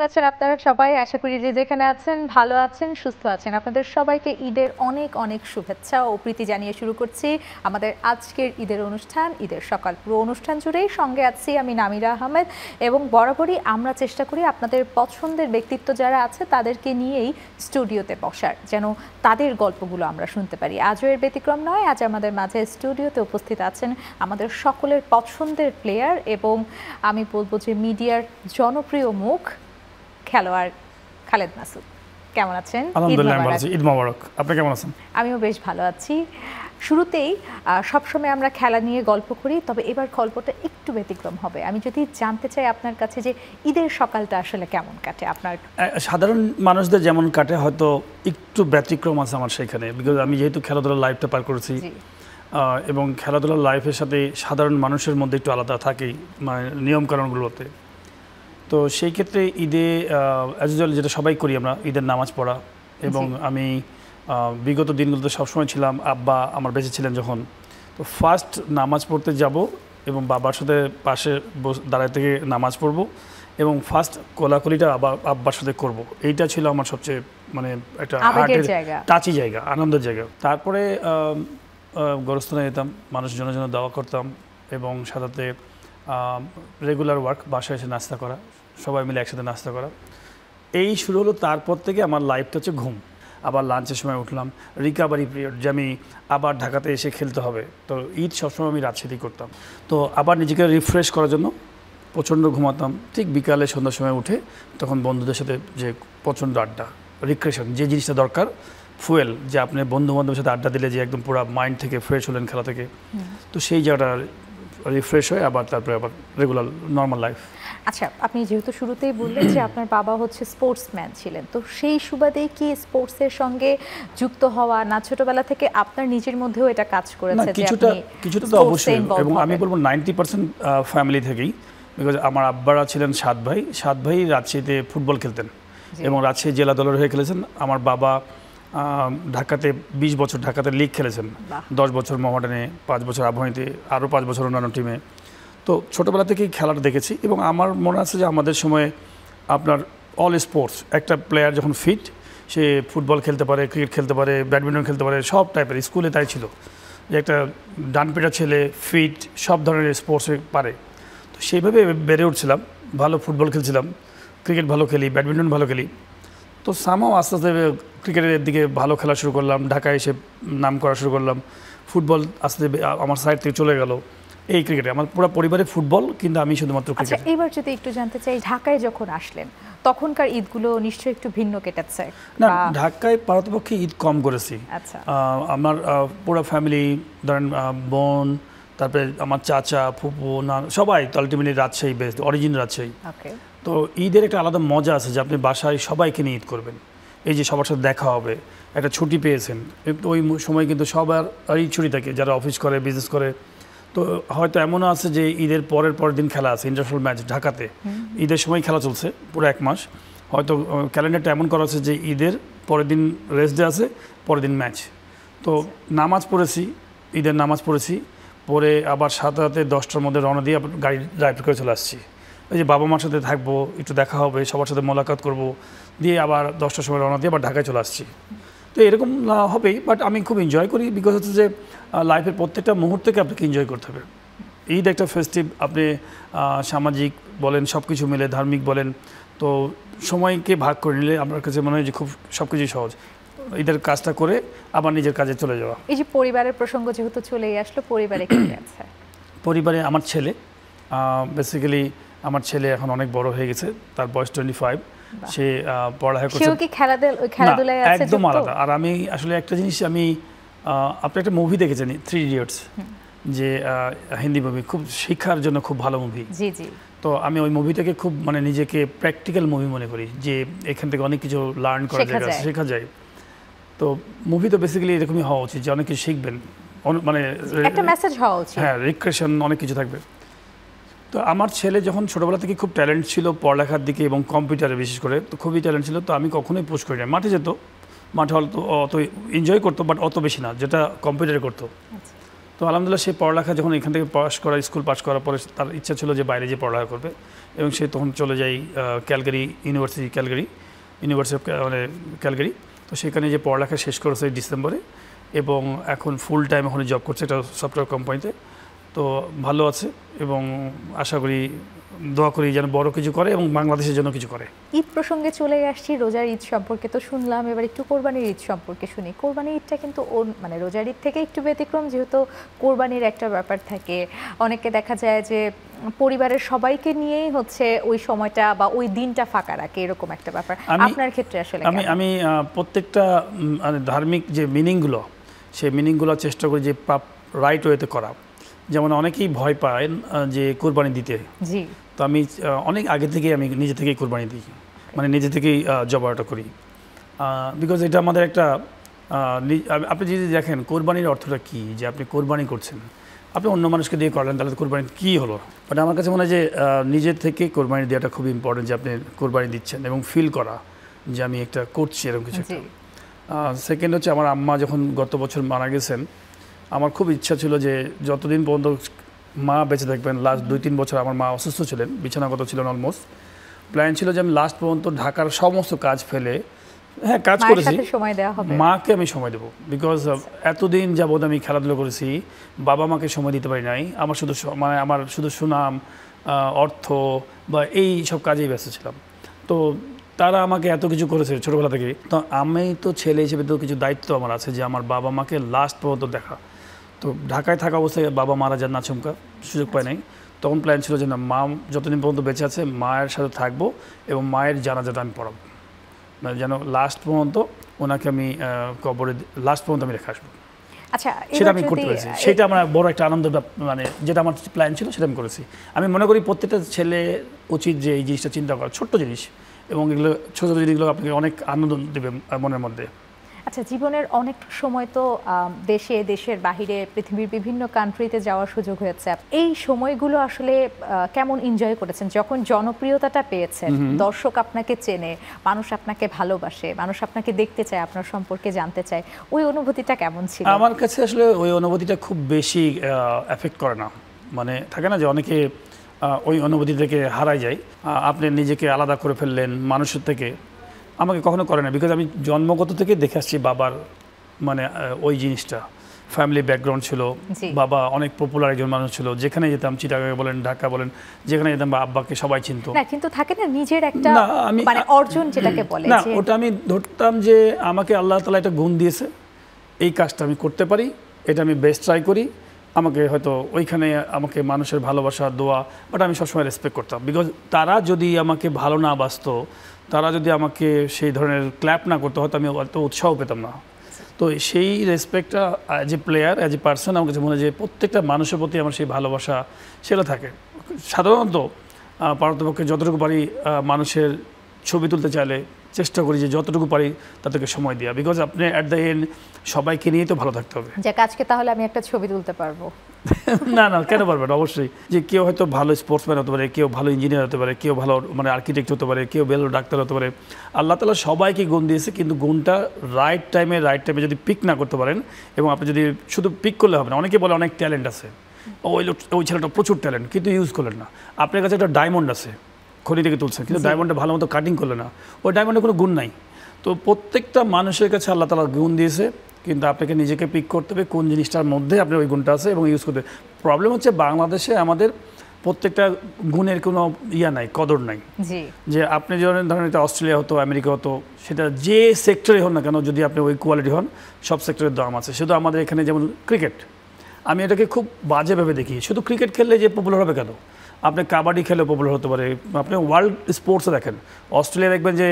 আছেন আপনারা সবাই? আশা করি যে যেখানে আছেন ভালো আছেন, সুস্থ আছেন। আপনাদের সবাইকে ঈদের অনেক অনেক শুভেচ্ছা ও প্রীতি জানিয়ে শুরু করছি আমাদের আজকের ঈদের অনুষ্ঠান, ঈদের সকাল। পুরো অনুষ্ঠান জুড়েই সঙ্গে আছি আমি নামিরা আহমেদ এবং বরাবরই আমরা চেষ্টা করি আপনাদের পছন্দের ব্যক্তিত্ব যারা আছে তাদেরকে নিয়েই স্টুডিওতে বসার, যেন তাদের গল্পগুলো আমরা শুনতে পারি। আজও এর ব্যতিক্রম নয়। আজ আমাদের মাঝে স্টুডিওতে উপস্থিত আছেন আমাদের সকলের পছন্দের প্লেয়ার এবং আমি বলবো যে মিডিয়ার জনপ্রিয় মুখ, খেলোয়াড় খালেদ মাসুদ। কেমন আছেন? আলহামদুলিল্লাহ ভালো আছি। ঈদ মোবারক। আপনি কেমন আছেন? আমিও বেশ ভালো আছি। শুরুতেই সবসময় আমরা খেলা নিয়ে গল্প করি, তবে এবার গল্পটা একটু ব্যতিক্রম হবে। আমি যদি জানতে চাই আপনার কাছে যে ঈদের সকালটা আসলে কেমন কাটে আপনার? সাধারণ মানুষদের যেমন কাটে হয়তো একটু ব্যতিক্রম আছে আমার সেখানে, বিকজ আমি যেহেতু খেলাধুলার লাইফটা পার করেছি এবং খেলাধুলার লাইফের সাথে সাধারণ মানুষের মধ্যে একটু আলাদা থাকেই, মানে নিয়মকানুনগুলোতে। তো সেই ক্ষেত্রে ঈদে অ্যাজ ইউজুয়াল যেটা সবাই করি আমরা, ঈদের নামাজ পড়া। এবং আমি বিগত দিনগুলোতে সবসময় ছিলাম, আব্বা আমার বেঁচে ছিলেন যখন, তো ফার্স্ট নামাজ পড়তে যাব এবং বাবার সাথে পাশে দাঁড়ায় থেকে নামাজ পড়ব এবং ফার্স্ট কোলাকুলিটা আব্বার সাথে করব। এইটা ছিল আমার সবচেয়ে মানে একটা হার্টের টাচি জায়গা, আনন্দের জায়গা। তারপরে গোরস্থানে যেতাম, মানুষজনের জন্য দাওয়া করতাম এবং সাথে রেগুলার ওয়ার্ক, বাসায় এসে নাস্তা করা, সবাই মিলে একসাথে নাস্তা করা। এই শুরু হলো। তারপর থেকে আমার লাইফটা হচ্ছে ঘুম। আবার লাঞ্চের সময় উঠলাম, রিকাভারি পিরিয়ড, যে আমি আবার ঢাকাতে এসে খেলতে হবে। তো ঈদ সবসময় আমি রাজশাহী করতাম। তো আবার নিজেকে রিফ্রেশ করার জন্য প্রচণ্ড ঘুমাতাম। ঠিক বিকালে সন্ধ্যার সময় উঠে তখন বন্ধুদের সাথে যে প্রচণ্ড আড্ডা, রিক্রেশন, যে জিনিসটা দরকার, ফুয়েল, যে আপনি বন্ধু বান্ধবের সাথে আড্ডা দিলে যে একদম পুরো মাইন্ড থেকে ফ্রেশ হলেন খেলা থেকে, তো সেই জায়গাটা রিফ্রেশ হয়ে আবার তারপরে আবার রেগুলার নর্মাল লাইফ। আচ্ছা, আপনি যেহেতু শুরুতেই বললেন যে আপনার বাবা হচ্ছে স্পোর্টসম্যান ছিলেন, তো সেই সুবাদে কি স্পোর্টসের সঙ্গে যুক্ত হওয়া না ছোটবেলা থেকে আপনার নিজের মধ্যেও এটা কাজ করেছে? কিছুটা তো অবশ্যই, এবং আমি বলবো 90% ফ্যামিলি থেকেই, বিকজ আমার আব্বারা ছিলেন 7 ভাই রাজশাহীতে ফুটবল খেলতেন এবং রাজশাহী জেলা দলের হয়ে খেলেছেন। আমার বাবা ঢাকাতে 20 বছর ঢাকাতে লিগ খেলেছেন, 10 বছর মোহামেডানে, 5 বছর আবহাওয়াতে, আরও 5 বছর অন্যান্য টিমে। তো ছোটোবেলা থেকেই খেলাটা দেখেছি এবং আমার মনে আছে যে আমাদের সময়ে আপনার অল স্পোর্টস, একটা প্লেয়ার যখন ফিট, সে ফুটবল খেলতে পারে, ক্রিকেট খেলতে পারে, ব্যাডমিন্টন খেলতে পারে, সব টাইপের। স্কুলে তাই ছিল যে একটা ডানপিটা ছেলে ফিট, সব ধরনের স্পোর্টসে পারে। তো সেইভাবে বেড়ে উঠছিলাম, ভালো ফুটবল খেলছিলাম, ক্রিকেট ভালো খেলি, ব্যাডমিন্টন ভালো খেলি। তো সামাও আস্তে আস্তে ক্রিকেটের দিকে ভালো খেলা শুরু করলাম, ঢাকায় এসে নাম করা শুরু করলাম। ফুটবল আস্তে আমার সাইড থেকে চলে গেল। এই ক্রিকেটে আমার পুরো পরিবারে ফুটবল, কিন্তু আমি শুধুমাত্র ক্রিকেট। আচ্ছা, এবার যদি একটু জানতে চাই, ঢাকায় যখন আসলেন তখনকার ঈদগুলো নিশ্চয়ই একটু ভিন্ন কেটেছে? না, ঢাকায় পারতপক্ষে ঈদ কম করেছি। আচ্ছা, আমার পুরো ফ্যামিলি, ধরেন বোন, তারপরে আমার চাচা, ফুপু, না, সবাই তো ultimately Rajshahi based, origin Rajshahi. তো ঈদের একটা আলাদা মজা আছে যে আপনি বাসায় সবাইকে নিয়ে ঈদ করবেন, এই যে সবার সাথে দেখা হবে, একটা ছুটি পেয়েছেন। ওই সময় কিন্তু সবার ঈদ ছুটি থাকে, যারা অফিস করে, বিজনেস করে। তো হয়তো এমনও আছে যে ঈদের পরের দিন খেলা আছে, ইন্টারন্যাশনাল ম্যাচ ঢাকাতে, ঈদের সময় খেলা চলছে পুরো 1 মাস। হয়তো ক্যালেন্ডারটা এমন করা আছে যে ঈদের পরের দিন রেস্ট ডে আছে, পরের দিন ম্যাচ। তো নামাজ পড়েছি, ঈদের নামাজ পড়েছি, পরে আবার 10টার মধ্যে রওনা দিয়ে গাড়ি ড্রাইভ করে চলে আসছি। ওই যে বাবা মার সাথে থাকবো, একটু দেখা হবে, সবার সাথে মোলাকাত করবো, দিয়ে আবার 10টার সময় রওনা দিয়ে আবার ঢাকায় চলে আসছি। তো এরকম হবেই, বাট আমি খুব এনজয় করি, বিকজ হচ্ছে যে লাইফের প্রত্যেকটা মুহূর্তকে আপনাকে এনজয় করতে হবে। ঈদ একটা ফেস্টিভ, আপনি সামাজিক বলেন, সব কিছু মিলে, ধার্মিক বলেন, তো সময়কে ভাগ করে নিলে আমার কাছে মনে হয় যে খুব সব কিছুই সহজ। ঈদের কাজটা করে আবার নিজের কাজে চলে যাওয়া। এই যে পরিবারের প্রসঙ্গ যেহেতু চলেই আসলো, পরিবারে কি আছে? পরিবারে আমার ছেলে, বেসিক্যালি আমার ছেলে এখন অনেক বড় হয়ে গেছে, তার বয়স 25। সে পড়ালেখা করছে। সেও কি খেলাধুলায় আছে? একদম আলাদা। আর আমি আসলে একটা জিনিস, আপনি একটা মুভি দেখেছেন 3 ইডিয়টস, যে হিন্দি মুভি, খুব শিক্ষার জন্য খুব ভালো মুভি। জি জি। তো আমি ওই মুভিটাকে খুব মানে নিজেকে প্র্যাকটিক্যাল মুভি মনে করি, যে এখান থেকে অনেক কিছু লার্ন করা যায়, শেখা যায়। তো মুভি তো বেসিক্যালি এরকমই হওয়া উচিত যে অনেক কিছু শিখবেন, মানে একটা মেসেজ হওয়া উচিত। হ্যাঁ, রিক্রেশন, অনেক কিছু থাকবে। তো আমার ছেলে যখন ছোটোবেলা থেকে খুব ট্যালেন্ট ছিল পড়ালেখার দিকে এবং কম্পিউটারে বিশেষ করে, তো খুবই ট্যালেন্ট ছিল। তো আমি কখনোই পুশ করি না। মাঠে যেত, মাঠে হয়তো অত এনজয় করতো, বাট অত বেশি না যেটা কম্পিউটারে করতো। তো তো আলহামদুলিল্লাহ সেই পড়ালেখা যখন এখান থেকে স্কুল পাস করার পরে তার ইচ্ছা ছিল যে বাইরে যে পড়ালেখা করবে, এবং সে তখন চলে যায় ক্যালগারি ইউনিভার্সিটি মানে ক্যালগারি। তো সেখানে যে পড়ালেখা শেষ করেছে ডিসেম্বরে, এবং এখন ফুল টাইম ওখানে জব করছে একটা সফটওয়্যার কোম্পানিতে। তো ভালো আছে, এবং আশা করি দোয়া করি যেন বড় কিছু করে এবং বাংলাদেশের জন্য কিছু করে। ঈদ প্রসঙ্গে চলে আসছি, রোজার ঈদ সম্পর্কে তো শুনলাম, এবার একটু কোরবানির ঈদ সম্পর্কে শুনি। কোরবানির ঈদটা কিন্তু মানে রোজার ঈদ থেকে একটু ব্যতিক্রম, যেহেতু কোরবানির একটা ব্যাপার থাকে। অনেকে দেখা যায় যে পরিবারের সবাইকে নিয়েই হচ্ছে ওই সময়টা বা ওই দিনটা ফাঁকা রাখে, এরকম একটা ব্যাপার। আপনার ক্ষেত্রে আসলে আমি প্রত্যেকটা ধার্মিক যে মিনিংগুলো, সেই মিনিংগুলো চেষ্টা করি যে রাইট ওয়েতে করা। যেমন অনেকেই ভয় পায় যে কোরবানি দিতে, জি, তো আমি অনেক আগে থেকেই আমি নিজে থেকেই কোরবানি দিই, মানে নিজে থেকেই জবাটা করি, বিকজ এটা আমাদের একটা আপনি যদি দেখেন কোরবানির অর্থটা কী, যে আপনি কোরবানি করছেন, আপনি অন্য মানুষকে দিয়ে করলেন, তাহলে কোরবানি কী হলো? বাট আমার কাছে মনে হয় যে নিজের থেকে কোরবানি দেওয়াটা খুব ইম্পর্টেন্ট, যে আপনি কোরবানি দিচ্ছেন এবং ফিল করা যে আমি একটা করছি এরকম কিছু। সেকেন্ড হচ্ছে, আমার আম্মা যখন গত বছর মারা গেছেন, আমার খুব ইচ্ছা ছিল যে যতদিন পর্যন্ত মা বেঁচে থাকবেন, লাস্ট 2-3 বছর আমার মা অসুস্থ ছিলেন, বিছানাগত ছিলেন অলমোস্ট, প্ল্যান ছিল যে আমি লাস্ট পর্যন্ত ঢাকার সমস্ত কাজ ফেলে, হ্যাঁ কাজ করেছি, মাকে আমি সময় দেবো। বিকজ এতদিন যাবৎ আমি খেলাধুলা করেছি, বাবা মাকে সময় দিতে পারি নাই, আমার শুধু সুনাম, অর্থ বা এই সব কাজেই ব্যস্ত ছিলাম। তো তারা আমাকে এত কিছু করেছে ছোটোবেলা থেকে, তো আমি তো ছেলে হিসেবে তো কিছু দায়িত্ব আমার আছে, যে আমার বাবা মাকে লাস্ট পর্যন্ত দেখা। তো ঢাকায় থাকা অবস্থায় বাবা মারা যান, আচমকা সুযোগ পায় নাই। তখন প্ল্যান ছিল যে না, মা যতদিন পর্যন্ত বেঁচে আছে মায়ের সাথে থাকবো এবং মায়ের জানাজাটা আমি পড়াবো, মানে যেন লাস্ট পর্যন্ত ওনাকে আমি কবরে লাস্ট পর্যন্ত আমি রেখে আসবো। আচ্ছা, সেটা আমি করতে পেরেছি, সেটা আমার বড় একটা আনন্দ, মানে যেটা আমার প্ল্যান ছিল সেটা আমি করেছি। আমি মনে করি প্রত্যেকটা ছেলে উচিত যে এই জিনিসটা চিন্তা করা, ছোট্ট জিনিস, এবং এগুলো ছোটো ছোটো জিনিসগুলো আপনাকে অনেক আনন্দ দেবে মনের মধ্যে। আচ্ছা, জীবনের অনেক সময় তো দেশের বাহিরে পৃথিবীর বিভিন্ন কান্ট্রিতে যাওয়ার সুযোগ হয়েছে। এই সময়গুলো আসলে কেমন এনজয় করেছেন? যখন জনপ্রিয়তাটা পেয়েছেন, দর্শক আপনাকে চেনে, মানুষ আপনাকে ভালোবাসে, মানুষ আপনাকে দেখতে চায়, আপনার সম্পর্কে জানতে চায়, ওই অনুভূতিটা কেমন ছিল? আমার কাছে আসলে ওই অনুভূতিটা খুব বেশি এফেক্ট করে না। মানে থাকে না যে অনেকে ওই অনুভূতি থেকে হারায় যায়, আপনি নিজেকে আলাদা করে ফেললেন মানুষের থেকে, আমাকে কখনো করে না। বিকজ আমি জন্মগত থেকে দেখে আসছি বাবার মানে ওই জিনিসটা, ফ্যামিলি ব্যাকগ্রাউন্ড ছিল, বাবা অনেক পপুলার একজন মানুষ ছিল, যেখানে যেতাম, চিটাগাং বলেন, ঢাকা বলেন, যেখানে যেতাম বা আব্বাকে সবাই চিনতো। না, কিন্তু থাকে না নিজের একটা মানে অর্জন যেটাকে বলে, না ওটা আমি ধরতাম যে আমাকে আল্লাহ তাআলা একটা গুণ দিয়েছে, এই কাজটা আমি করতে পারি, এটা আমি বেস্ট ট্রাই করি, আমাকে হয়তো ওইখানে আমাকে মানুষের ভালোবাসা, দোয়া, বাট আমি সবসময় রেসপেক্ট করতাম। বিকজ তারা যদি আমাকে ভালো না বাসতো, তারা যদি আমাকে সেই ধরনের ক্ল্যাপ না করতে, হয়তো আমি অত উৎসাহ পেতাম না। তো সেই রেসপেক্টটা as a player, as a person, আমার কাছে মনে হয় যে প্রত্যেকটা মানুষের প্রতি আমার সেই ভালোবাসা সেটা থাকে। সাধারণত পারতপক্ষে যতটুকু পারি মানুষের ছবি তুলতে চাইলে চেষ্টা করি যে যতটুকু পারি তাদেরকে সময় দেওয়া, বিকজ আপনি অ্যাট দ্য এন্ড সবাইকে নিয়েই তো ভালো থাকতে হবে। যাক, আজকে তাহলে আমি একটা ছবি তুলতে পারবো। না না, কেন পারবেন? অবশ্যই। যে কেউ হয়তো ভালো স্পোর্টসম্যান হতে পারে, কেউ ভালো ইঞ্জিনিয়ার হতে পারে, কেউ ভালো মানে আর্কিটেক্ট হতে পারে, কেউ ভালো ডাক্তার হতে পারে। আল্লাহ তাআলা সবাইকে গুণ দিয়েছে, কিন্তু গুণটা রাইট টাইমে যদি পিক না করতে পারেন, এবং আপনি যদি শুধু পিক করলে হবে না। অনেকে বলে অনেক ট্যালেন্ট আছে, ওই ছেলেটা প্রচুর ট্যালেন্ট, কিন্তু ইউজ করলেন না। আপনার কাছে একটা ডায়মন্ড আছে, খনি থেকে তুলছেন, কিন্তু ডায়মন্ডটা ভালো মতো কাটিং করলে না, ওই ডায়মন্ডের কোনো গুণ নাই। তো প্রত্যেকটা মানুষের কাছে আল্লাহ তাআলা গুণ দিয়েছে, কিন্তু আপনাকে নিজেকে পিক করতে হবে কোন জিনিসটার মধ্যে আপনার ওই গুণটা আছে এবং ইউজ করতে হবে। প্রবলেম হচ্ছে বাংলাদেশে আমাদের প্রত্যেকটা গুণের কোনো নাই, কদর নাই। যে আপনি ধরেন এটা অস্ট্রেলিয়া হতো, আমেরিকা হতো, সেটা যে সেক্টরে হন না কেন, যদি আপনি ওই কোয়ালিটি হন, সব সেক্টরের দাম আছে। শুধু আমাদের এখানে যেমন ক্রিকেট, আমি এটাকে খুব বাজেভাবে দেখি। শুধু ক্রিকেট খেললে যে পপুলার হবে কেন? আপনি কাবাডি খেলে পপুলার হতে পারে, আপনি ওয়ার্ল্ড স্পোর্টসে দেখেন, অস্ট্রেলিয়া দেখবেন যে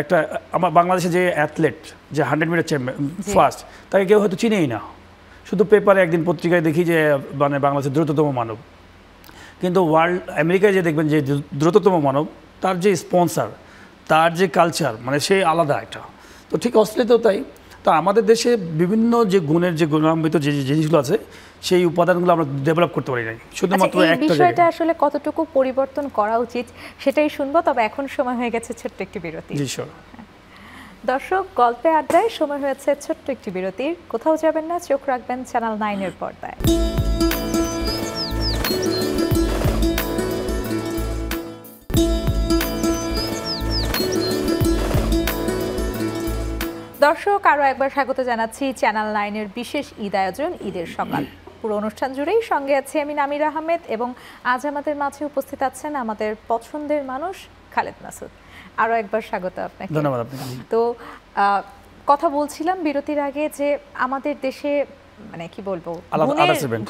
একটা আমার বাংলাদেশে যে অ্যাথলেট, যে 100 মিটার চ্যাম্পিয়ন ফার্স্ট, তাকে কেউ হয়তো চিনেই না। শুধু পেপারে একদিন পত্রিকায় দেখি যে মানে বাংলাদেশের দ্রুততম মানব, কিন্তু আমেরিকায় যে দেখবেন যে দ্রুততম মানব, তার যে স্পন্সার, তার যে কালচার, মানে সেই আলাদা একটা। তো ঠিক অস্ট্রেলিয়াতেও তাই। তো আমাদের দেশে বিভিন্ন যে গুণের যে গুণান্বিত যে জিনিসগুলো আছে, সেই উপাদানগুলো আমরা ডেভেলপ করতে পারি নাই, শুধুমাত্র একটা বিষয়টা আসলে কতটুকু পরিবর্তন করা উচিত সেটাই শুনবো। তবে এখন সময় হয়ে গেছে ছোট্ট একটি বিরতি। জি স্যার। দর্শক, গল্পে আড্ডায় সময় হয়েছে ছোট্ট একটি বিরতির। কোথাও যাবেন না, চোখ রাখবেন চ্যানেল 9-এর পর্দায়। দর্শক, আরও একবার স্বাগত জানাচ্ছি চ্যানেল 9-এর বিশেষ ঈদ আয়োজন ঈদের সকাল। পুরো অনুষ্ঠান জুড়েই সঙ্গে আছি আমি নামিরা আহমেদ, এবং আজ আমাদের মাঝে উপস্থিত আছেন আমাদের পছন্দের মানুষ খালেদ মাসুদ। আরও একবার স্বাগত আপনাকে। ধন্যবাদ আপনাকে। তো কথা বলছিলাম বিরতির আগে যে আমাদের দেশে মানে কি বলবো,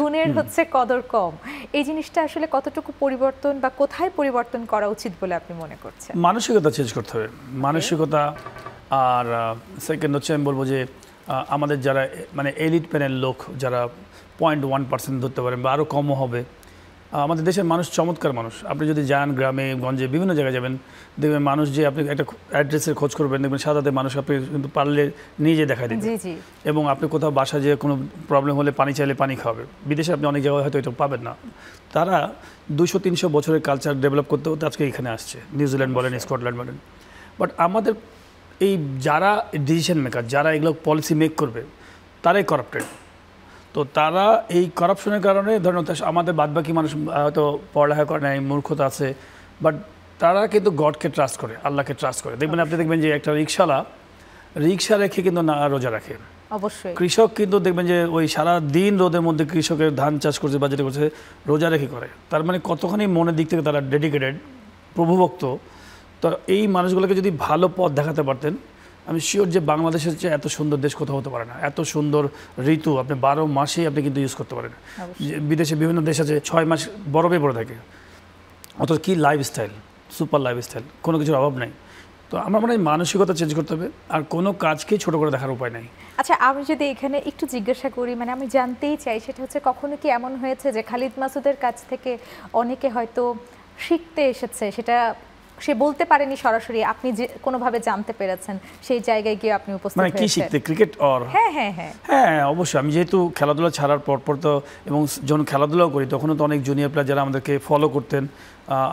গুণের হচ্ছে কদর কম। এই জিনিসটা আসলে কতটুকু পরিবর্তন বা কোথায় পরিবর্তন করা উচিত বলে আপনি মনে করছেন? মানসিকতা চেঞ্জ করতে হবে, মানসিকতা। আর সেকেন্ড হচ্ছে আমি বলবো যে আমাদের যারা মানে এলিট প্যানেল লোক, যারা 0.1% ধরতে পারেন বা আরও কমও হবে। আমাদের দেশের মানুষ চমৎকার মানুষ। আপনি যদি যান গ্রামে গঞ্জে বিভিন্ন জায়গায় যাবেন, দেখবেন মানুষ যে আপনি একটা অ্যাড্রেসের খোঁজ করবেন, দেখবেন সাদাতে মানুষ আপনি কিন্তু পারলে নিজে দেখা দিবেন, এবং আপনি কোথাও বাসা যে কোনো প্রবলেম হলে পানি চাইলে পানি খাওয়াবে। বিদেশে আপনি অনেক জায়গায় হয়তো এটা পাবেন না। তারা 200-300 বছরের কালচার ডেভেলপ করতে হতে আজকে এখানে আসছে, নিউজিল্যান্ড বলেন, স্কটল্যান্ড বলেন। বাট আমাদের এই যারা ডিসিশন মেকার, যারা এগুলো পলিসি মেক করবে, তারাই করাপ্টেড। তো তারা এই করাপশনের কারণে ধরেন আমাদের বাদবাকি মানুষ হয়তো পড়ালেখা করে নাই, মূর্খতা আছে, বাট তারা কিন্তু গডকে ট্রাস্ট করে, আল্লাহকে ট্রাস্ট করে। দেখবেন আপনি দেখবেন যে একটা রিক্সা রেখে কিন্তু না রোজা রাখে। অবশ্যই কৃষক কিন্তু দেখবেন যে ওই সারা দিন রোদের মধ্যে কৃষকের ধান চাষ করছে বা যেটা করছে রোজা রেখে করে। তার মানে কতখানি মনের দিক থেকে তারা ডেডিকেটেড, প্রভুভক্ত। তো এই মানুষগুলোকে যদি ভালো পথ দেখাতে পারতেন, আমি শিওর যে বাংলাদেশের চেয়ে এত সুন্দর দেশ কোথাও হতে পারে না। এত সুন্দর ঋতু আপনি 12 মাসেই আপনি কিন্তু ইউজ করতে পারেন। বিদেশে বিভিন্ন দেশ আছে 6 মাস বরফে পড়ে থাকে, অথচ কি লাইফস্টাইল, সুপার লাইফস্টাইল, কোনো কিছুর অভাব নাই। তো আমার মনে হয় মানসিকতা চেঞ্জ করতে হবে, আর কোনো কাজকেই ছোট করে দেখার উপায় নাই। আচ্ছা, আমি যদি এখানে একটু জিজ্ঞাসা করি, মানে আমি জানতেই চাই, সেটা হচ্ছে কখনো কি এমন হয়েছে যে খালিদ মাসুদের কাছ থেকে অনেকে হয়তো শিখতে এসেছে, সেটা সে বলতে পারেনি সরাসরি, আপনি যে কোনোভাবে জানতে পেরেছেন, সেই জায়গায় গিয়ে আপনি উপস্থিত হয়েছেন? মানে কি শিখতে? ক্রিকেট? অর হ্যাঁ, অবশ্যই। আমি যেহেতু খেলাধুলা ছাড়ার পর তো, এবং যখন খেলাধুলাও করি তখনও তো অনেক জুনিয়র প্লেয়ার যারা আমাদেরকে ফলো করতেন,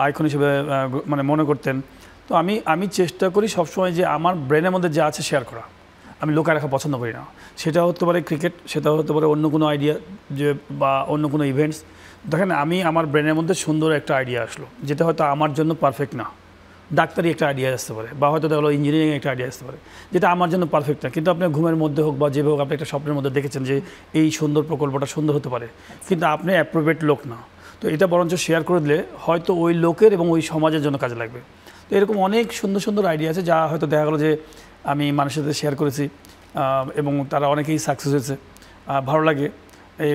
আইকন হিসেবে মানে মনে করতেন। তো আমি চেষ্টা করি সবসময় যে আমার ব্রেনের মধ্যে যা আছে শেয়ার করা। আমি লোকায় রাখা পছন্দ করি না। সেটা হতে পারে ক্রিকেট, সেটা হতে পারে অন্য কোনো আইডিয়া, যে বা অন্য কোনো ইভেন্টস। দেখেন, আমি আমার ব্রেনের মধ্যে সুন্দর একটা আইডিয়া আসলো, যেটা হয়তো আমার জন্য পারফেক্ট না। ডাক্তারি একটা আইডিয়া আসতে পারে, বা হয়তো দেখা গেলো ইঞ্জিনিয়ারিং একটা আইডিয়া আসতে পারে, যেটা আমার জন্য পারফেক্ট না। কিন্তু আপনি ঘুমের মধ্যে হোক বা যেভাবে হোক, আপনি একটা স্বপ্নের মধ্যে দেখেছেন যে এই সুন্দর প্রকল্পটা সুন্দর হতে পারে, কিন্তু আপনি অ্যাপ্রোপ্রিয়েট লোক না। তো এটা বরঞ্চ শেয়ার করে দিলে হয়তো ওই লোকের এবং ওই সমাজের জন্য কাজে লাগবে। তো এরকম অনেক সুন্দর সুন্দর আইডিয়া আছে, যা হয়তো দেখা গেলো যে আমি মানুষের সাথে শেয়ার করেছি, এবং তারা অনেকেই সাকসেস হয়েছে, ভালো লাগে।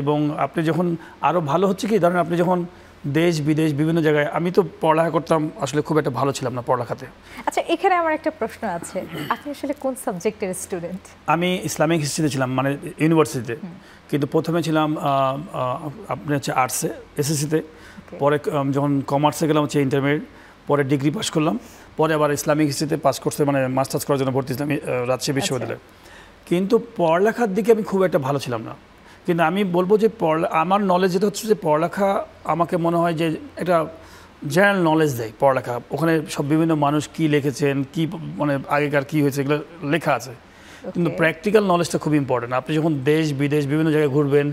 এবং আপনি যখন আরও ভালো হচ্ছে কি, ধরেন আপনি যখন দেশ বিদেশ বিভিন্ন জায়গায়, আমি তো পড়ালেখা করতাম, আসলে খুব একটা ভালো ছিলাম না পড়ালেখাতে। আচ্ছা, এখানে আমার একটা প্রশ্ন আছে, আপনি আসলে কোন সাবজেক্টের স্টুডেন্ট? আমি ইসলামিক হিস্ট্রিতে ছিলাম, মানে ইউনিভার্সিটিতে। কিন্তু প্রথমে ছিলাম আপনি হচ্ছে আর্টসে, এসএসসিতে। পরে যখন কমার্সে গেলাম হচ্ছে ইন্টারমিডিয়েট, পরে ডিগ্রি পাস করলাম, পরে আবার ইসলামিক হিস্ট্রিতে পাস করতে, মানে মাস্টার্স করার জন্য ভর্তি ছিলাম রাজশাহী বিশ্ববিদ্যালয়ে। কিন্তু পড়ালেখার দিকে আমি খুব একটা ভালো ছিলাম না। কিন্তু আমি বলবো যে আমার নলেজ যেটা হচ্ছে যে পড়ালেখা আমাকে মনে হয় যে একটা জেনারেল নলেজ দেয় পড়ালেখা। ওখানে সব বিভিন্ন মানুষ কি লিখেছেন, কি মানে আগেকার কি হয়েছে, এগুলো লেখা আছে। কিন্তু প্র্যাকটিক্যাল নলেজটা খুব ইম্পর্টেন্ট। আপনি যখন দেশ বিদেশ বিভিন্ন জায়গায় ঘুরবেন,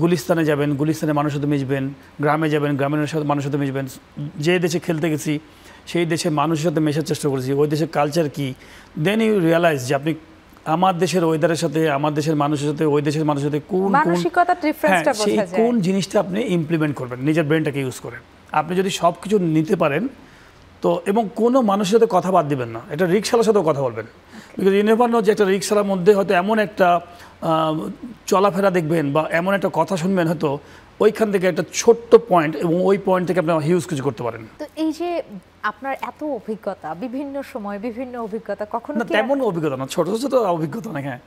গুলিস্তানে যাবেন, গুলিস্তানের মানুষের সাথে মিশবেন, গ্রামে যাবেন, গ্রামের মানুষের সাথে মিশবেন। যে দেশে খেলতে গেছি সেই দেশের মানুষের সাথে মেশার চেষ্টা করেছি, ওই দেশের কালচার কি, দেন ইউ রিয়ালাইজ যে আপনি আমার দেশের ওয়েদারের সাথে, আমার দেশের মানুষের সাথে, ওই দেশের মানুষের সাথে কোন জিনিসটা আপনি ইমপ্লিমেন্ট করবেন নিজের ব্রেনটাকে ইউজ করে। আপনি যদি সব কিছু নিতে পারেন তো, এবং কোনো মানুষের সাথে কথা বাদ দিবেন না, একটা রিক্সাওয়ালার সাথেও কথা বলবেন। বিকজ ইউ নেভার নো যে একটা রিক্সাওয়ালার মধ্যে হয়তো এমন একটা চলাফেরা দেখবেন বা এমন একটা কথা শুনবেন, হয়তো ওইখান থেকে একটা ছোট্ট পয়েন্ট, এবং ওই পয়েন্ট থেকে আপনি হিউজ কিছু করতে পারেন। তো এই যে আপনার এত অভিজ্ঞতা, বিভিন্ন সময় বিভিন্ন অভিজ্ঞতা, কখনো না তেমন অভিজ্ঞতা না, ছোট ছোট অভিজ্ঞতা না। হ্যাঁ,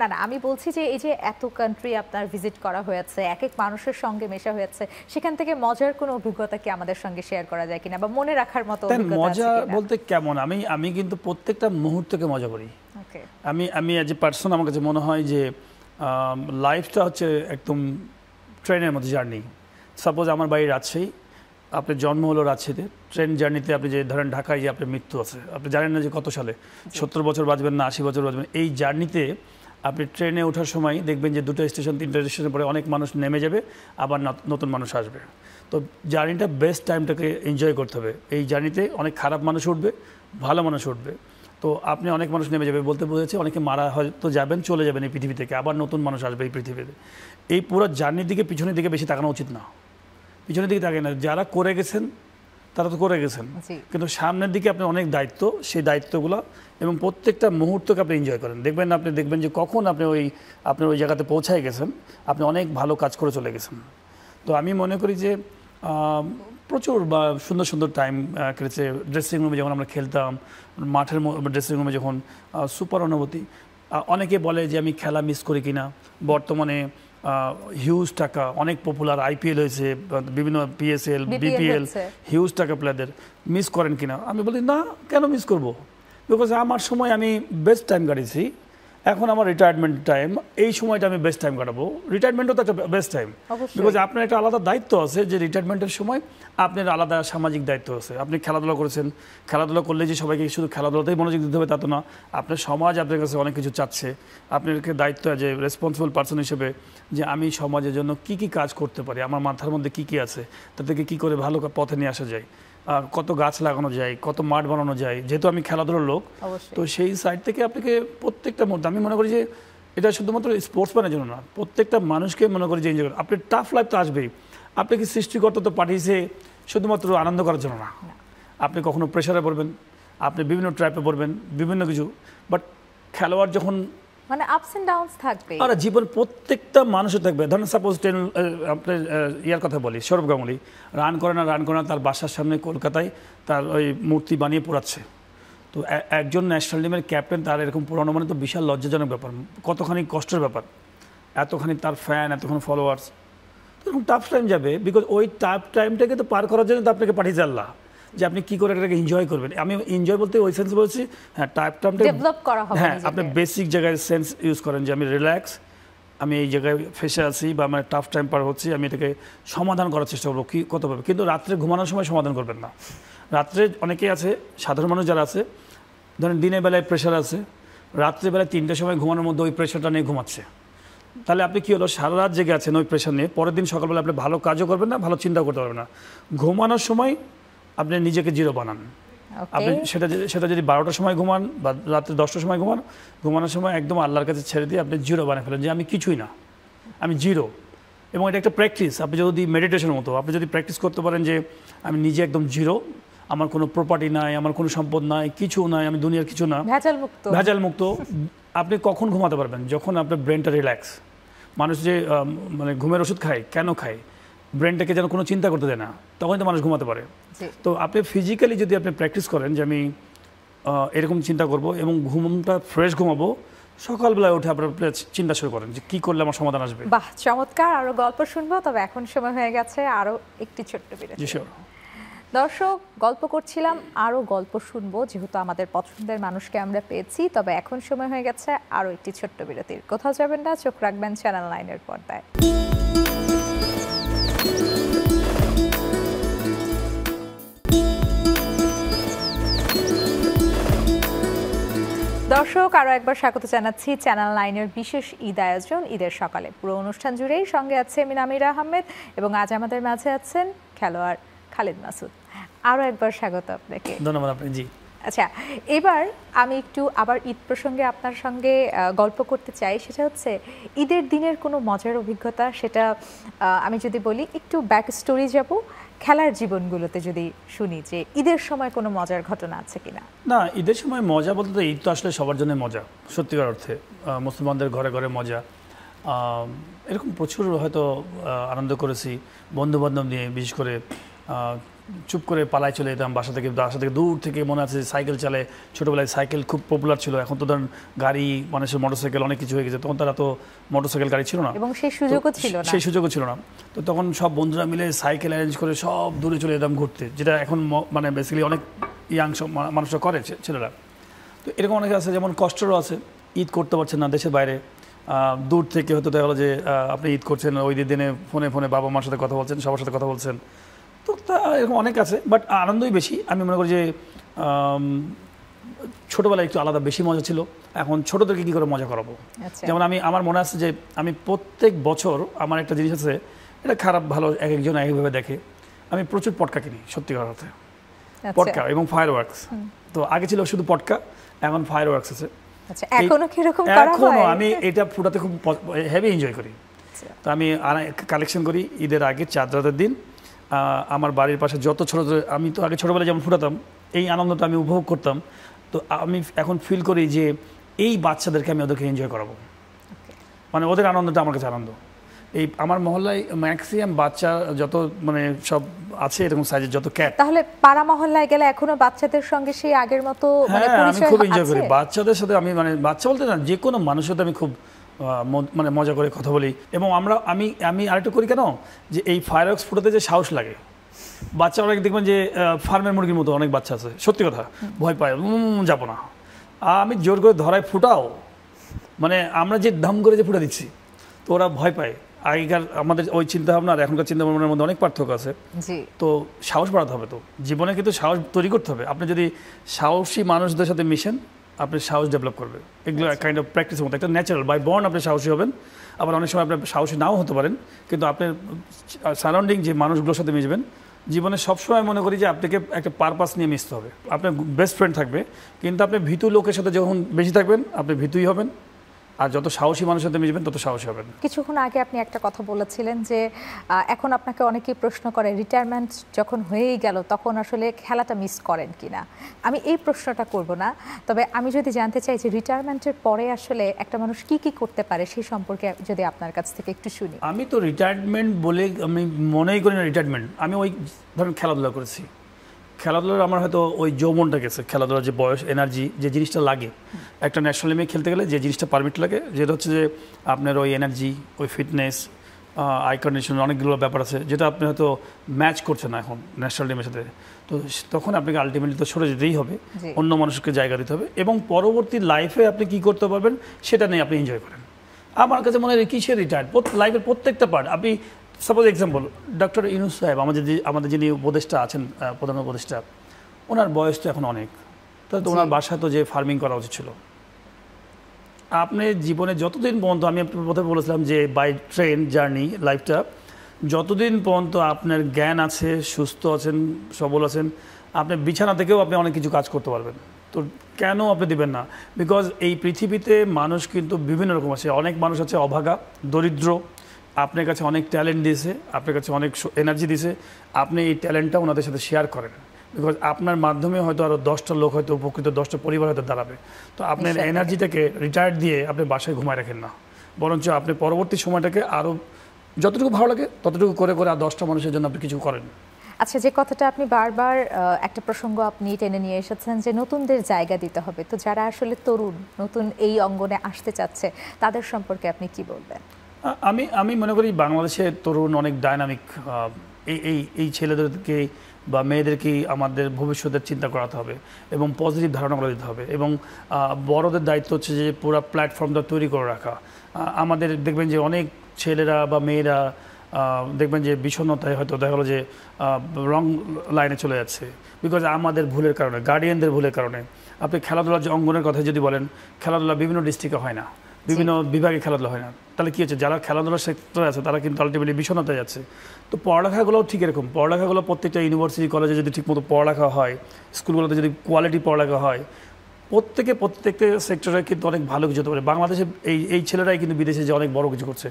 না না, আমি বলছি যে এই যে এত কান্ট্রি আপনার ভিজিট করা হয়েছে, এক এক মানুষের সঙ্গে মেশা হয়েছে, সেখান থেকে মজার কোনো অভিজ্ঞতা কি আমাদের সঙ্গে শেয়ার করা যায় কিনা, বা মনে রাখার মতো অভিজ্ঞতা? মজা বলতে কেমন, আমি কিন্তু প্রত্যেকটা মুহূর্তকে মজা করি। আমি অ্যাজ এ পার্সন, আমার কাছে মনে হয় যে লাইফটা হচ্ছে একদম ট্রেনের মতো জার্নি। সাপোজ আমার বাড়ি রাজশাহী, আপনার জন্ম হলো রাজশাহীতে, ট্রেন জার্নিতে আপনি যে ধরেন ঢাকায় যে আপনার মৃত্যু আছে, আপনি জানেন না যে কত সালে 70 বছর বাঁচবেন না 80 বছর বাঁচবেন। এই জার্নিতে আপনি ট্রেনে ওঠার সময় দেখবেন যে 2টা স্টেশন 3টা স্টেশন পরে অনেক মানুষ নেমে যাবে, আবার নতুন মানুষ আসবে। তো জার্নিটা বেস্ট টাইমটাকে এনজয় করতে হবে। এই জার্নিতে অনেক খারাপ মানুষ উঠবে, ভালো মানুষ উঠবে। তো আপনি অনেক মানুষ নেমে যাবে বলতে বুঝেছে, অনেকে মারা হয়তো যাবেন, চলে যাবেন এই পৃথিবী থেকে, আবার নতুন মানুষ আসবে এই পৃথিবীতে। এই পুরো জার্নির দিকে পিছনের দিকে বেশি তাকানো উচিত না, পিছনের দিকে তাকাই না। যারা করে গেছেন তারা তো করে গেছেন, কিন্তু সামনের দিকে আপনার অনেক দায়িত্ব, সেই দায়িত্বগুলো এবং প্রত্যেকটা মুহূর্তকে আপনি এনজয় করেন। আপনি দেখবেন যে কখন আপনি আপনার ওই জায়গাতে পৌঁছায় গেছেন, আপনি অনেক ভালো কাজ করে চলে গেছেন। তো আমি মনে করি যে প্রচুর বা সুন্দর সুন্দর টাইম কেটেছে। ড্রেসিং রুমে যখন আমরা খেলতাম, মাঠের ড্রেসিং রুমে যখন সুপার অনুভূতি। অনেকে বলে যে আমি খেলা মিস করি কিনা। বর্তমানে হিউজ টাকা, অনেক পপুলার আইপিএল হয়েছে, বিভিন্ন পিএসএল বিপিএল, হিউজ টাকা প্লেয়ারদের মিস করেন কিনা। আমি বলি না, কেন মিস করব? বিকজ আমার সময় আমি বেস্ট টাইম কাটিয়েছি, এখন আমার রিটায়ারমেন্ট টাইম, এই সময়টা আমি বেস্ট টাইম কাটাবো। রিটায়ারমেন্টও তো একটা বেস্ট টাইম, বিকজ আপনার একটা আলাদা দায়িত্ব আছে যে রিটায়ারমেন্টের সময় আপনার আলাদা সামাজিক দায়িত্ব আছে। আপনি খেলাধুলা করেছেন, খেলাধুলা করলে যে সবাইকে শুধু খেলাধুলাতেই মনোযোগ দিতে হবে তা তো না। আপনার সমাজ আপনার কাছে অনেক কিছু চাচ্ছে, আপনাকে দায়িত্ব আছে রেসপন্সিবল পার্সন হিসেবে যে আমি সমাজের জন্য কি কি কাজ করতে পারি, আমার মাথার মধ্যে কি কি আছে, তাদেরকে কি করে ভালো পথে নিয়ে আসা যায়, কত গাছ লাগানো যায়, কত মাঠ বানানো যায়। যেহেতু আমি খেলাধুলার লোক, তো সেই সাইড থেকে আপনাকে প্রত্যেকটা মুহূর্তে আমি মনে করি যে এটা শুধুমাত্র স্পোর্টসম্যানের জন্য না, প্রত্যেকটা মানুষকে মনে করি যে এনজয় করে। আপনি টাফ লাইফ তো আসবেই, আপনাকে সৃষ্টিকর্তা তো পাঠিয়েছে শুধুমাত্র আনন্দ করার জন্য না। আপনি কখনো প্রেশারে পড়বেন, আপনি বিভিন্ন ট্র্যাপে পড়বেন, বিভিন্ন কিছু। বাট খেলোয়াড় যখন মানে আপস এন্ড ডাউনস থাকবে, আর জীবন প্রত্যেকটা মানুষের থাকবে। ধরেন সাপোজ আপনার ইয়ার কথা বলি, সৌরভ গাঙ্গুলি রান করে না তার বাসার সামনে কলকাতায় তার ওই মূর্তি বানিয়ে পোড়াচ্ছে। তো একজন ন্যাশনাল টিমের ক্যাপ্টেন তার এরকম পোড়ানো মানে তো বিশাল লজ্জাজনক ব্যাপার, কতখানি কষ্টের ব্যাপার। এতখানি তার ফ্যান, এতখানি ফলোয়ার্স, এরকম টাফ টাইম যাবে। বিকজ ওই টাফ টাইমটাকে তো পার করার জন্য তো আপনাকে পাঠিয়েছে আল্লাহ, যে আপনি কি করে এটাকে এনজয় করবেন। আমি এনজয় বলতে ওই সেন্স বলছি, হ্যাঁ টাইপ টাইমটা ডেভেলপ করা হবে। হ্যাঁ, আপনি বেসিক জায়গায় সেন্স ইউজ করেন যে আমি রিল্যাক্স, আমি এই জায়গায় ফেসে আছি বা আমার টাফ টাইম পার হচ্ছি, আমি এটাকে সমাধান করার চেষ্টা করবো কি কতভাবে। কিন্তু রাত্রে ঘুমানোর সময় সমাধান করবেন না। রাত্রে অনেকেই আছে, সাধারণ মানুষ যারা আছে, ধরেন দিনের বেলায় প্রেশার আছে, রাত্রেবেলায় 3টার সময় ঘুমানোর মধ্যে ওই প্রেশারটা নিয়ে ঘুমাচ্ছে। তাহলে আপনি কি হলো, সারা রাত জেগে আছেন ওই প্রেশার নিয়ে, পরের দিন সকালবেলা আপনি ভালো কাজও করবেন না, ভালো চিন্তাও করতে পারবেন না। ঘুমানোর সময় আপনি নিজেকে জিরো বানান। আপনি সেটা যদি 12টার সময় ঘুমান বা রাত্রে 10টার সময় ঘুমানোর সময় একদম আল্লাহর কাছে ছেড়ে দিয়ে আপনি জিরো বানিয়ে ফেলেন যে আমি কিছুই না, আমি জিরো। এবং এটা একটা প্র্যাকটিস। আপনি যদি মেডিটেশনের মতো আপনি যদি প্র্যাকটিস করতে পারেন যে আমি নিজে একদম জিরো, আমার কোনো প্রপার্টি নাই, আমার কোনো সম্পদ নাই, কিছু নাই, আমি দুনিয়ার কিছু না, ভেজাল মুক্ত। আপনি কখন ঘুমাতে পারবেন? যখন আপনার ব্রেনটা রিল্যাক্স। মানুষ যে মানে ঘুমের ওষুধ খায়, কেন খায়? ব্রেনটাকে যেন কোনো চিন্তা করতে দেয় না, তখনই তো মানুষ ঘুমাতে পারে। তো আপনি ফিজিক্যালি যদি আপনি প্র্যাকটিস করেন যে আমি এরকম চিন্তা করব এবং ঘুমটা ফ্রেশ ঘুমাবো, সকালবেলায় উঠে আপনার চিন্তা শুরু করেন যে কী করলে আমার সমাধান আসবে। বাহ, চমৎকার। আরও গল্প শুনবো, তবে এখন সময় হয়ে গেছে আরও একটি ছোট্ট বিরতি। দর্শক, গল্প করছিলাম, আরও গল্প শুনবো যেহেতু আমাদের পছন্দের মানুষকে আমরা পেয়েছি। তবে এখন সময় হয়ে গেছে আরও একটি ছোট্ট বিরতির। কোথাও যাবেন না, চোখ রাখবেন চ্যানেল 9-এর পর্দায়। দর্শক, আরও একবার স্বাগত জানাচ্ছি চ্যানেল 9-এর বিশেষ ঈদ আয়োজন ঈদের সকালে। পুরো অনুষ্ঠান জুড়েই সঙ্গে আছে আমি নামিরা আহমেদ এবং আজ আমাদের মাঝে আছেন খেলোয়াড় খালিদ মাসুদ। আরও একবার স্বাগত আপনাকে। ধন্যবাদ আপনি। জি আচ্ছা, এবার আমি একটু আবার ঈদ প্রসঙ্গে আপনার সঙ্গে গল্প করতে চাই। সেটা হচ্ছে ঈদের দিনের কোনো মজার অভিজ্ঞতা, সেটা আমি যদি বলি একটু ব্যাক স্টোরি যাব, খেলার জীবনগুলোতে যদি শুনি যে ঈদের সময় কোনো মজার ঘটনা আছে কিনা। না, ঈদের সময় মজা বলতে তো ঈদ তো আসলে সবার জন্য মজা, সত্যিকার অর্থে মুসলমানদের ঘরে ঘরে মজা। এরকম প্রচুর হয়তো আনন্দ করেছি বন্ধুবান্ধব নিয়ে। বিশেষ করে চুপ করে পালায় চলে যেতাম বাসা থেকে দূর থেকে। মনে আছে সাইকেল চালায়, ছোটোবেলায় সাইকেল খুব পপুলার ছিল। এখন তো ধরেন গাড়ি, মানুষের মোটরসাইকেল অনেক কিছু হয়ে গেছে, তখন তারা তো মোটরসাইকেল গাড়ি ছিল না, এবং সেই সুযোগও ছিল না। তো তখন সব বন্ধুরা মিলে সাইকেল অ্যারেঞ্জ করে সব দূরে চলে যেতাম ঘুরতে, যেটা এখন মানে বেসিক্যালি অনেক ইয়াং মানুষরা করে, ছেলেরা। তো এরকম অনেকে আছে, যেমন কষ্টেরও আছে, ঈদ করতে পারছেন না দেশের বাইরে, দূর থেকে হয়তো দেখা গেলো যে আপনি ঈদ করছেন, ওই দিনে ফোনে বাবা মার সাথে কথা বলছেন, সবার সাথে কথা বলছেন। তো অবস্থা এরকম অনেক আছে, বাট আনন্দই বেশি। আমি মনে করি যে ছোটোবেলায় একটু আলাদা বেশি মজা ছিল, এখন ছোটোদেরকে কী করে মজা করাবো। যেমন আমার মনে আছে যে আমি প্রত্যেক বছর আমার একটা জিনিস আছে, এটা খারাপ ভালো এক একজন একভাবে দেখে, আমি প্রচুর পটকা কিনি সত্যিকার অর্থে, পটকা এবং ফায়ার ওয়ার্কস। তো আগে ছিল শুধু পটকা, এখন ফায়ার ওয়ার্কস আছে। এখনো আমি এটা ফুটাতে খুব হেভি এনজয় করি। তো আমি কালেকশন করি ঈদের আগে, চাঁদ রাতের দিন। আমার বাড়ির পাশে যত ছোটো, আমি তো আগে ছোটোবেলায় যেমন ফুটাতাম, এই আনন্দটা আমি উপভোগ করতাম। তো আমি এখন ফিল করি যে এই বাচ্চাদেরকে আমি ওদেরকে এনজয় করাবো, মানে ওদের আনন্দটা আমার কাছে আনন্দ। এই আমার মহল্লায় ম্যাক্সিমাম বাচ্চা যত মানে সব আছে এরকম সাইজের যত ক্যাট। তাহলে পাড়া মহল্লায় গেলে এখনো বাচ্চাদের সঙ্গে সেই আগের মতো মানে পরিচয় আছে? আমি খুব এনজয় করি বাচ্চাদের সাথে। আমি মানে বাচ্চা বলতে না, যে কোনো মানুষের সাথে আমি খুব মানে মজা করে কথা বলি। এবং আমি আরেকটু করি কেন, যে এই ফায়ার ওয়ার্কস ফুটাতে যে সাহস লাগে, বাচ্চা অনেক দেখবেন যে ফার্মের মুরগির মতো অনেক বাচ্চা আছে, সত্যি কথা, ভয় পায়, যাবো না। আমি জোর করে ধরায় ফুটাও, মানে আমরা যে দাম করে যে ফুটা দিচ্ছি, তো ওরা ভয় পায়। আগেকার আমাদের ওই চিন্তাভাবনা আর এখনকার চিন্তাভাবনার মধ্যে অনেক পার্থক্য আছে। তো সাহস বাড়াতে হবে, তো জীবনে কিন্তু সাহস তৈরি করতে হবে। আপনি যদি সাহসী মানুষদের সাথে মিশেন, আপনি সাহস ডেভেলপ করবে। এগুলো কাইন্ড অফ প্র্যাকটিসের মতো, একটা ন্যাচারাল বাই বর্ন আপনি সাহসী হবেন। আবার অনেক সময় আপনি সাহসী নাও হতে পারেন, কিন্তু আপনার সারাউন্ডিং যে মানুষগুলোর সাথে মিশবেন, জীবনে সবসময় মনে করি যে আপনাকে একটা পারপাস নিয়ে মিশতে হবে। আপনার বেস্ট ফ্রেন্ড থাকবে, কিন্তু আপনি ভীতু লোকের সাথে যখন বেশি থাকবেন, আপনি ভীতুই হবেন। আর যত সাহসী মানুষের সাথে মিশবেন, তত সাহসী হবেন। কিছুক্ষণ আগে আপনি একটা কথা বলেছিলেন যে এখন আপনাকে অনেকেই প্রশ্ন করে রিটায়ারমেন্ট যখন হয়েই গেল তখন আসলে খেলাটা মিস করেন কিনা। আমি এই প্রশ্নটা করব না, তবে আমি যদি জানতে চাই যে রিটায়ারমেন্টের পরে আসলে একটা মানুষ কি কি করতে পারে সেই সম্পর্কে যদি আপনার কাছ থেকে একটু শুনি। আমি তো রিটায়ারমেন্ট বলে আমি মনেই করি না রিটায়ারমেন্ট। আমি ওই ধরুন খেলাধুলা করেছি, খেলাধুলার আমার হয়তো ওই যৌবনটা গেছে। খেলাধুলার যে বয়স, এনার্জি, যে জিনিসটা লাগে একটা ন্যাশনাল টিমে খেলতে গেলে, যে জিনিসটা পারমিট লাগে, যেটা হচ্ছে যে আপনার ওই এনার্জি, ওই ফিটনেস, আই কন্ডিশন, অনেকগুলো ব্যাপার আছে যেটা আপনি হয়তো ম্যাচ করছেন না এখন ন্যাশনাল টিমের সাথে। তো তখন আপনাকে আলটিমেটলি তো সরে যেতেই হবে, অন্য মানুষকে জায়গা দিতে হবে, এবং পরবর্তী লাইফে আপনি কী করতে পারবেন সেটা নিয়ে আপনি এনজয় করেন। আমার কাছে মনে হয় কিসের রিটায়ার্ড, লাইফের প্রত্যেকটা পার্ট। আপনি সাপোজ এক্সাম্পল ডক্টর ইউনূস সাহেব, আমাদের যিনি উপদেষ্টা আছেন, প্রধান উপদেষ্টা, ওনার বয়স তো এখন অনেক, তাহলে তো ওনার বাসায় তো যে ফার্মিং করা উচিত ছিল। আপনি জীবনে যতদিন পর্যন্ত, আমি প্রথমে বলেছিলাম যে বাই ট্রেন জার্নি লাইফটা, যতদিন পর্যন্ত আপনার জ্ঞান আছে, সুস্থ আছেন, সবল আছেন, আপনি বিছানা থেকেও আপনি অনেক কিছু কাজ করতে পারবেন। তো কেন আপনি দিবেন না? বিকজ এই পৃথিবীতে মানুষ কিন্তু বিভিন্ন রকম আছে। অনেক মানুষ আছে অভাগা, দরিদ্র, আপনার কাছে অনেক ট্যালেন্ট দিয়েছে, আপনার কাছে অনেক এনার্জি দিয়েছে, আপনি এই ট্যালেন্টটা ওনাদের সাথে শেয়ার করেন। বিকজ আপনার মাধ্যমে হয়তো আরও 10টা লোক হয়তো উপকৃত, 10টা পরিবার হয়তো দাঁড়াবে। তো আপনার এনার্জিটাকে রিটায়ার দিয়ে আপনি বাসায় ঘুমায় রাখেন না, বরঞ্চ আপনি পরবর্তী সময়টাকে আরও যতটুকু ভালো লাগে ততটুকু করে করে আর 10টা মানুষের জন্য আপনি কিছু করেন। আচ্ছা, যে কথাটা আপনি বারবার একটা প্রসঙ্গ আপনি টেনে নিয়ে এসেছেন যে নতুনদের জায়গা দিতে হবে, তো যারা আসলে তরুণ, নতুন এই অঙ্গনে আসতে চাচ্ছে, তাদের সম্পর্কে আপনি কি বলবেন? আমি মনে করি বাংলাদেশের তরুণ অনেক ডাইনামিক। এই ছেলেদেরকে বা মেয়েদেরকে আমাদের ভবিষ্যতের চিন্তা করাতে হবে এবং পজিটিভ ধারণা করে দিতে হবে, এবং বড়দের দায়িত্ব হচ্ছে যে পুরো প্ল্যাটফর্মটা তৈরি করে রাখা। আমাদের দেখবেন যে অনেক ছেলেরা বা মেয়েরা দেখবেন যে বিষণ্ণতায় হয়তো দেখা গেলো যে রং লাইনে চলে যাচ্ছে, বিকজ আমাদের ভুলের কারণে, গার্ডিয়ানদের ভুলের কারণে। আপনি খেলাধুলার যে অঙ্গনের কথা যদি বলেন, খেলাধুলা বিভিন্ন ডিস্ট্রিক্টে হয় না, বিভিন্ন বিভাগে খেলাধুলা হয় না। তাহলে কী হচ্ছে, যারা খেলাধুলার সেক্টরে আছে তারা কিন্তু আলটিমেটলি বিষণ্ণতায় যাচ্ছে। তো পড়ালেখাগুলোও ঠিক এরকম, পড়ালেখাগুলো প্রত্যেকটা ইউনিভার্সিটি কলেজে যদি ঠিকমতো পড়ালেখা হয়, স্কুলগুলোতে যদি কোয়ালিটি পড়ালেখা হয়, প্রত্যেকটা সেক্টরে কিন্তু অনেক ভালো কিছু হতে পারে। বাংলাদেশে এই ছেলেরাই কিন্তু বিদেশে যে অনেক বড় কিছু করছে,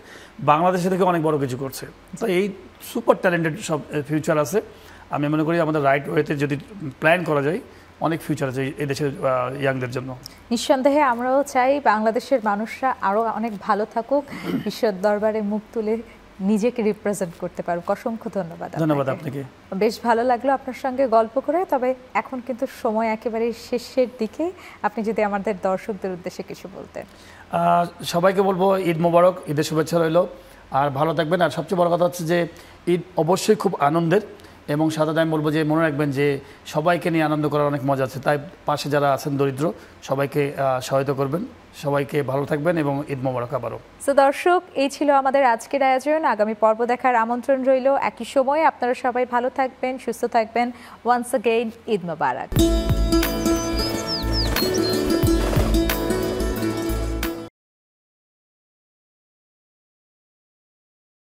বাংলাদেশে থেকে অনেক বড় কিছু করছে। তো এই সুপার ট্যালেন্টেড সব ফিউচার আছে। আমি মনে করি আমাদের রাইট ওয়েতে যদি প্ল্যান করা যায়, অনেক ফিউচার আছে এই দেশের ইয়াংদের জন্য। নিঃসন্দেহে আমরাও চাই বাংলাদেশের মানুষরা আরও অনেক ভালো থাকুক, বিশ্বের দরবারে মুখ তুলে নিজেকে রিপ্রেজেন্ট করতে পারুক। অসংখ্য ধন্যবাদ। ধন্যবাদ আপনাকে, বেশ ভালো লাগলো আপনার সঙ্গে গল্প করে। তবে এখন কিন্তু সময় একেবারে শেষের দিকে, আপনি যদি আমাদের দর্শকদের উদ্দেশ্যে কিছু বলতেন। সবাইকে বলবো ঈদ মোবারক, ঈদের শুভেচ্ছা রইল, আর ভালো থাকবেন। আর সবচেয়ে বড় কথা হচ্ছে যে ঈদ অবশ্যই খুব আনন্দের, এবং সাথে আমি বলবো যে মনে রাখবেন যে সবাইকে নিয়ে আনন্দ করার অনেক মজা আছে, তাই পাশে যারা আছেন দরিদ্র সবাইকে সহায়তা করবেন। সবাইকে ভালো থাকবেন এবং ঈদ মোবারক আবারও। তো দর্শক, এই ছিল আমাদের আজকের আয়োজন। আগামী পর্ব দেখার আমন্ত্রণ রইল। একই সময়ে আপনারা সবাই ভালো থাকবেন, সুস্থ থাকবেন। ওয়ান্স অ্যাগেইন ঈদ মোবারক।